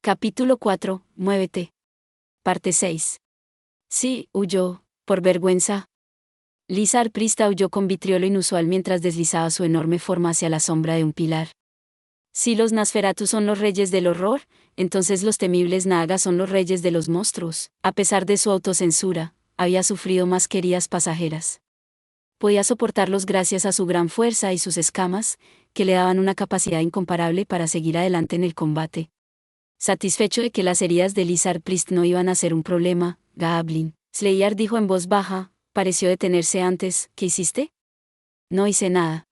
Capítulo 4. Muévete. Parte 6. Sí, huyó, por vergüenza. Lizar Prista huyó con vitriolo inusual mientras deslizaba su enorme forma hacia la sombra de un pilar. Si los Nosferatu son los reyes del horror, entonces los temibles Nagas son los reyes de los monstruos. A pesar de su autocensura, había sufrido más que heridas pasajeras. Podía soportarlos gracias a su gran fuerza y sus escamas, que le daban una capacidad incomparable para seguir adelante en el combate. Satisfecho de que las heridas de Lizar Priest no iban a ser un problema, Goblin Slayer dijo en voz baja, pareció detenerse antes. ¿Qué hiciste? No hice nada.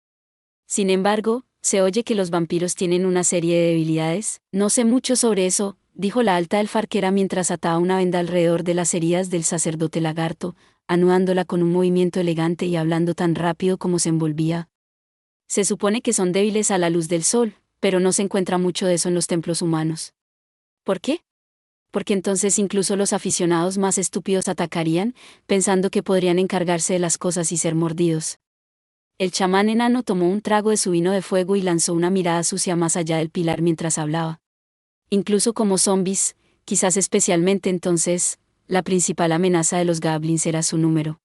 Sin embargo, se oye que los vampiros tienen una serie de debilidades. No sé mucho sobre eso, dijo la alta elfarquera mientras ataba una venda alrededor de las heridas del sacerdote lagarto, anudándola con un movimiento elegante y hablando tan rápido como se envolvía. Se supone que son débiles a la luz del sol, pero no se encuentra mucho de eso en los templos humanos. ¿Por qué? Porque entonces incluso los aficionados más estúpidos atacarían, pensando que podrían encargarse de las cosas y ser mordidos. El chamán enano tomó un trago de su vino de fuego y lanzó una mirada sucia más allá del pilar mientras hablaba. Incluso como zombies, quizás especialmente entonces, la principal amenaza de los goblins era su número.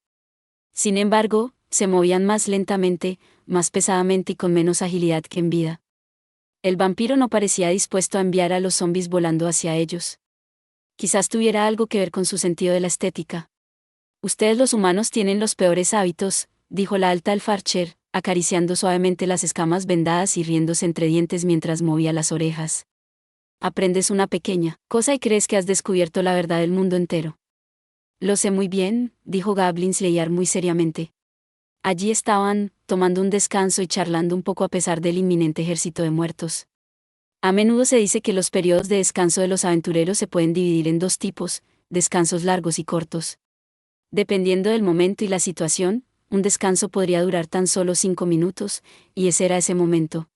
Sin embargo, se movían más lentamente, más pesadamente y con menos agilidad que en vida. El vampiro no parecía dispuesto a enviar a los zombies volando hacia ellos. Quizás tuviera algo que ver con su sentido de la estética. Ustedes los humanos tienen los peores hábitos, dijo la alta elfarcher, acariciando suavemente las escamas vendadas y riéndose entre dientes mientras movía las orejas. Aprendes una pequeña cosa y crees que has descubierto la verdad del mundo entero. Lo sé muy bien, dijo Goblin Slayer muy seriamente. Allí estaban, tomando un descanso y charlando un poco a pesar del inminente ejército de muertos. A menudo se dice que los periodos de descanso de los aventureros se pueden dividir en dos tipos, descansos largos y cortos. Dependiendo del momento y la situación, un descanso podría durar tan solo 5 minutos, y ese era ese momento.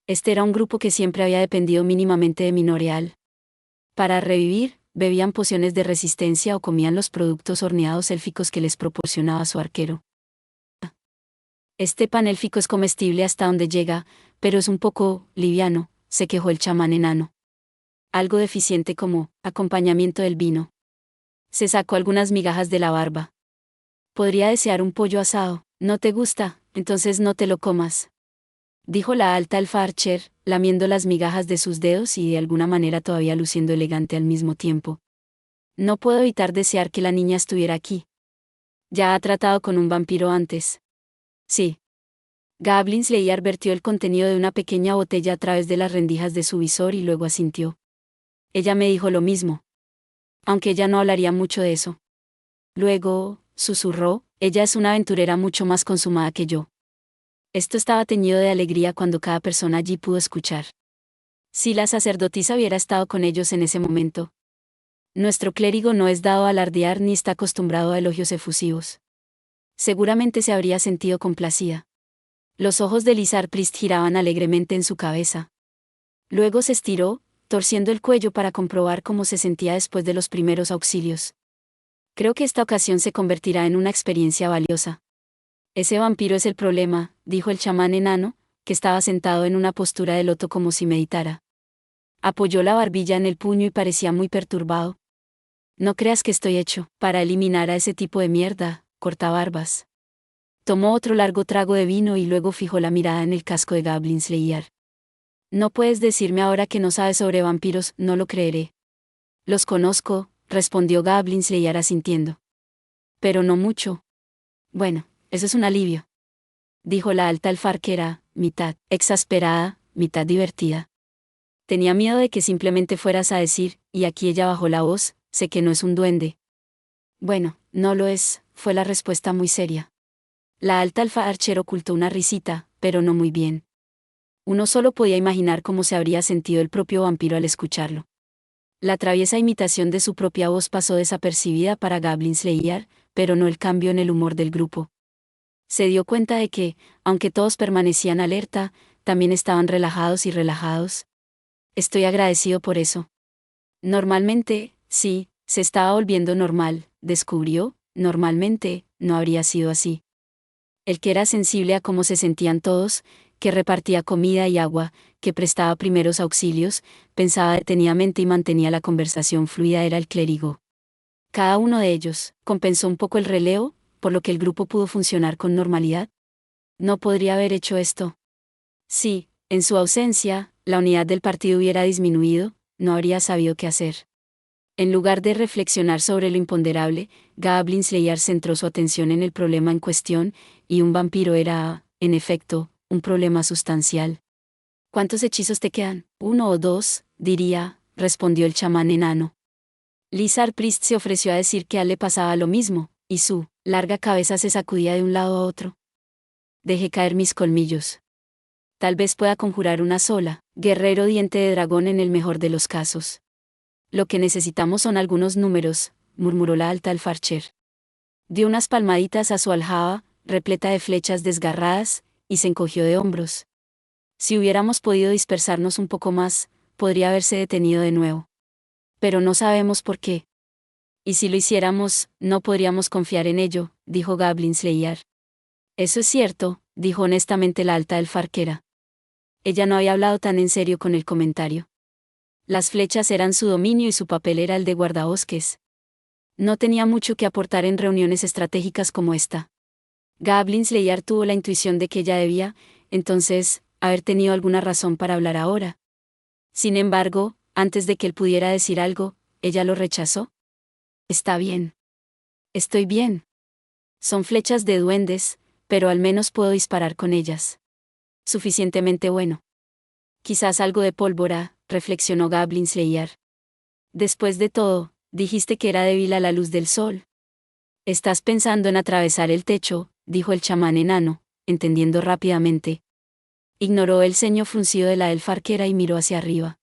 Este era un grupo que siempre había dependido mínimamente de Minoreal. Para revivir, bebían pociones de resistencia o comían los productos horneados élficos que les proporcionaba su arquero. Este pan élfico es comestible hasta donde llega, pero es un poco liviano, se quejó el chamán enano. Algo deficiente como acompañamiento del vino. Se sacó algunas migajas de la barba. Podría desear un pollo asado. ¿No te gusta? Entonces no te lo comas. Dijo la alta elfarcher, lamiendo las migajas de sus dedos y de alguna manera todavía luciendo elegante al mismo tiempo. No puedo evitar desear que la niña estuviera aquí. Ya ha tratado con un vampiro antes. Sí. Goblin Slayer vertió el contenido de una pequeña botella a través de las rendijas de su visor y luego asintió. Ella me dijo lo mismo. Aunque ella no hablaría mucho de eso. Luego, susurró, ella es una aventurera mucho más consumada que yo. Esto estaba teñido de alegría cuando cada persona allí pudo escuchar. Si la sacerdotisa hubiera estado con ellos en ese momento. Nuestro clérigo no es dado a alardear ni está acostumbrado a elogios efusivos. Seguramente se habría sentido complacida. Los ojos de Lizar Priest giraban alegremente en su cabeza. Luego se estiró, torciendo el cuello para comprobar cómo se sentía después de los primeros auxilios. Creo que esta ocasión se convertirá en una experiencia valiosa. Ese vampiro es el problema, dijo el chamán enano, que estaba sentado en una postura de loto como si meditara. Apoyó la barbilla en el puño y parecía muy perturbado. No creas que estoy hecho para eliminar a ese tipo de mierda, cortabarbas. Tomó otro largo trago de vino y luego fijó la mirada en el casco de Goblin Slayer. No puedes decirme ahora que no sabes sobre vampiros, no lo creeré. Los conozco, respondió Goblin Slayer asintiendo. Pero no mucho. Bueno, eso es un alivio. Dijo la alta elfarquera, mitad exasperada, mitad divertida. Tenía miedo de que simplemente fueras a decir, y aquí ella bajó la voz, sé que no es un duende. Bueno, no lo es, fue la respuesta muy seria. La alta elfarcher ocultó una risita, pero no muy bien. Uno solo podía imaginar cómo se habría sentido el propio vampiro al escucharlo. La traviesa imitación de su propia voz pasó desapercibida para Goblin Slayer, pero no el cambio en el humor del grupo. Se dio cuenta de que, aunque todos permanecían alerta, también estaban relajados y relajados. Estoy agradecido por eso. Normalmente, sí, se estaba volviendo normal, descubrió, normalmente, no habría sido así. El que era sensible a cómo se sentían todos, que repartía comida y agua, que prestaba primeros auxilios, pensaba detenidamente y mantenía la conversación fluida era el clérigo. Cada uno de ellos compensó un poco el relevo, por lo que el grupo pudo funcionar con normalidad. ¿No podría haber hecho esto? Sí, en su ausencia, la unidad del partido hubiera disminuido, no habría sabido qué hacer. En lugar de reflexionar sobre lo imponderable, Goblin Slayer centró su atención en el problema en cuestión, y un vampiro era, en efecto, un problema sustancial. ¿Cuántos hechizos te quedan? 1 o 2, diría, respondió el chamán enano. Lizard Priest se ofreció a decir que a él le pasaba lo mismo, y su larga cabeza se sacudía de un lado a otro. Dejé caer mis colmillos. Tal vez pueda conjurar una sola, guerrero diente de dragón en el mejor de los casos. Lo que necesitamos son algunos números, murmuró la alta alfarcher. Dio unas palmaditas a su aljaba, repleta de flechas desgarradas, y se encogió de hombros. Si hubiéramos podido dispersarnos un poco más, podría haberse detenido de nuevo. Pero no sabemos por qué. Y si lo hiciéramos, no podríamos confiar en ello, dijo Goblin Slayer. Eso es cierto, dijo honestamente la alta alfarquera. Ella no había hablado tan en serio con el comentario. Las flechas eran su dominio y su papel era el de guardabosques. No tenía mucho que aportar en reuniones estratégicas como esta. Goblin Slayer tuvo la intuición de que ella debía, entonces, haber tenido alguna razón para hablar ahora. Sin embargo, antes de que él pudiera decir algo, ella lo rechazó. Está bien. Estoy bien. Son flechas de duendes, pero al menos puedo disparar con ellas. Suficientemente bueno. Quizás algo de pólvora, reflexionó Goblin Slayer. Después de todo, dijiste que era débil a la luz del sol. Estás pensando en atravesar el techo, dijo el chamán enano, entendiendo rápidamente. Ignoró el ceño fruncido de la elfa arquera y miró hacia arriba.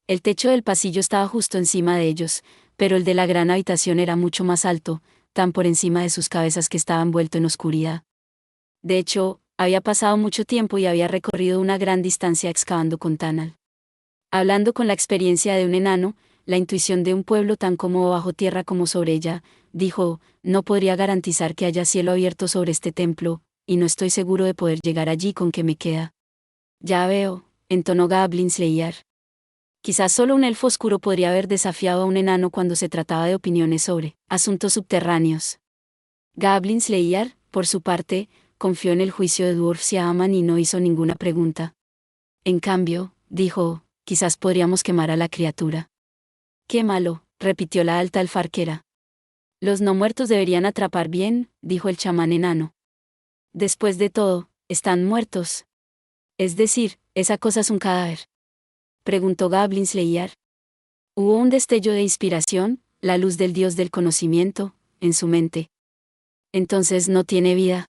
El techo del pasillo estaba justo encima de ellos, pero el de la gran habitación era mucho más alto, tan por encima de sus cabezas que estaba envuelto en oscuridad. De hecho, había pasado mucho tiempo y había recorrido una gran distancia excavando con Tanal. Hablando con la experiencia de un enano, la intuición de un pueblo tan cómodo bajo tierra como sobre ella, dijo, no podría garantizar que haya cielo abierto sobre este templo, y no estoy seguro de poder llegar allí con que me queda. Ya veo, entonó Goblin Slayer. Quizás solo un elfo oscuro podría haber desafiado a un enano cuando se trataba de opiniones sobre asuntos subterráneos. Goblin Slayer, por su parte, confió en el juicio de Dwarf Siaman y no hizo ninguna pregunta. En cambio, dijo, quizás podríamos quemar a la criatura. Quémalo, repitió la alta alfarquera. Los no muertos deberían atrapar bien, dijo el chamán enano. Después de todo, están muertos. Es decir, esa cosa es un cadáver. Preguntó Goblin Slayer. Hubo un destello de inspiración, la luz del dios del conocimiento, en su mente. Entonces no tiene vida.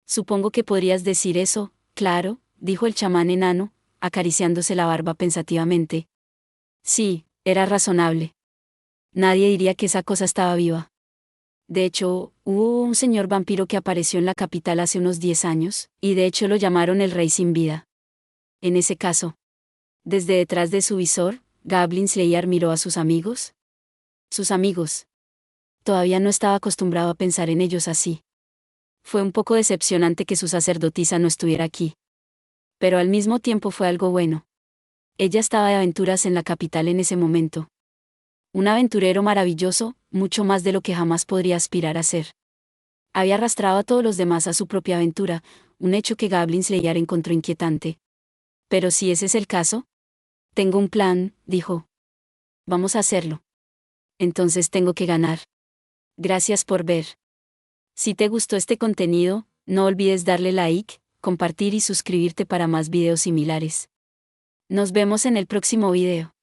Supongo que podrías decir eso, claro, dijo el chamán enano, acariciándose la barba pensativamente. Sí, era razonable. Nadie diría que esa cosa estaba viva. De hecho, hubo un señor vampiro que apareció en la capital hace unos 10 años, y de hecho lo llamaron el Rey sin vida. En ese caso, desde detrás de su visor, Goblin Slayer miró a sus amigos. Sus amigos. Todavía no estaba acostumbrado a pensar en ellos así. Fue un poco decepcionante que su sacerdotisa no estuviera aquí. Pero al mismo tiempo fue algo bueno. Ella estaba de aventuras en la capital en ese momento. Un aventurero maravilloso, mucho más de lo que jamás podría aspirar a ser. Había arrastrado a todos los demás a su propia aventura, un hecho que Goblin Slayer encontró inquietante. Pero si ese es el caso, tengo un plan, dijo. Vamos a hacerlo. Entonces tengo que ganar. Gracias por ver. Si te gustó este contenido, no olvides darle like, compartir y suscribirte para más videos similares. Nos vemos en el próximo video.